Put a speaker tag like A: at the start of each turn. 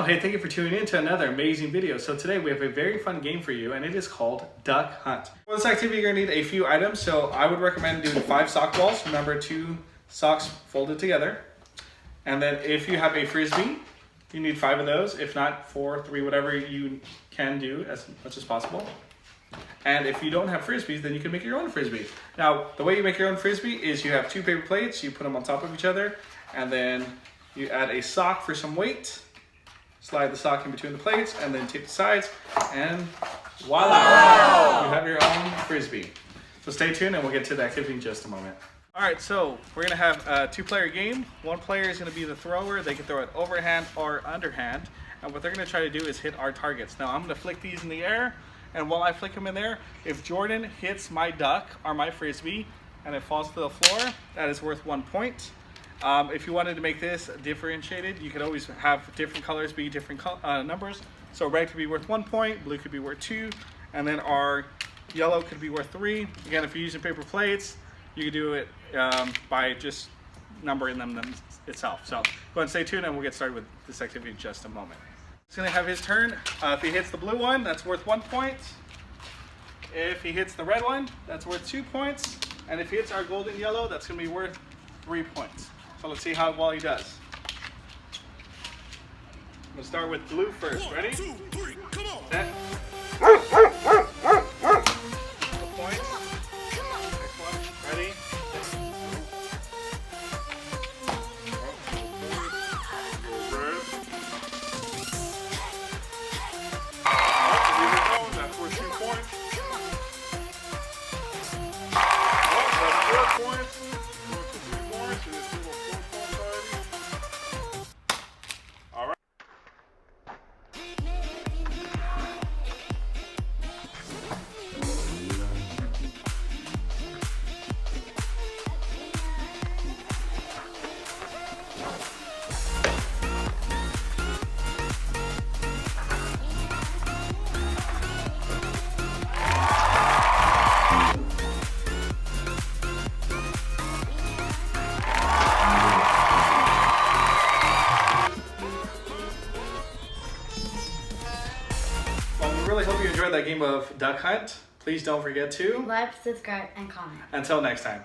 A: hey, thank you for tuning in to another amazing video. So today we have a very fun game for you, and it is called Duck Hunt. For this activity, you're gonna need a few items. So I would recommend doing 5 sock balls. Remember, 2 socks folded together. And then if you have a Frisbee, you need 5 of those. If not, 4, 3, whatever you can do as much as possible. And if you don't have Frisbees, then you can make your own Frisbee. Now, the way you make your own Frisbee is you have 2 paper plates, you put them on top of each other, and then you add a sock for some weight, slide the sock in between the plates, and then tape the sides, and voila! Wow. You have your own Frisbee. So stay tuned and we'll get to the activity in just a moment. All right, so we're gonna have a 2-player game. One player is gonna be the thrower. They can throw it overhand or underhand. And what they're gonna try to do is hit our targets. Now I'm gonna flick these in the air, and while I flick them in there, if Jordan hits my duck or my Frisbee and it falls to the floor, that is worth 1 point. If you wanted to make this differentiated, you could always have different colors be different numbers. So red could be worth 1 point, blue could be worth 2, and then our yellow could be worth 3. Again, if you're using paper plates, you could do it by just numbering them itself. So go ahead and stay tuned and we'll get started with this activity in just a moment. He's gonna have his turn. If he hits the blue one, that's worth 1 point. If he hits the red one, that's worth 2 points. And if he hits our golden yellow, that's gonna be worth 3 points. So let's see how well he does. I'm gonna start with blue first. Ready? 1, 2, 3, come on. Set. Point. Next one. Ready? That's worth 2 points. That's 4 points. Really hope you enjoyed that game of Duck Hunt. Please don't forget to
B: like, subscribe, and comment.
A: Until next time.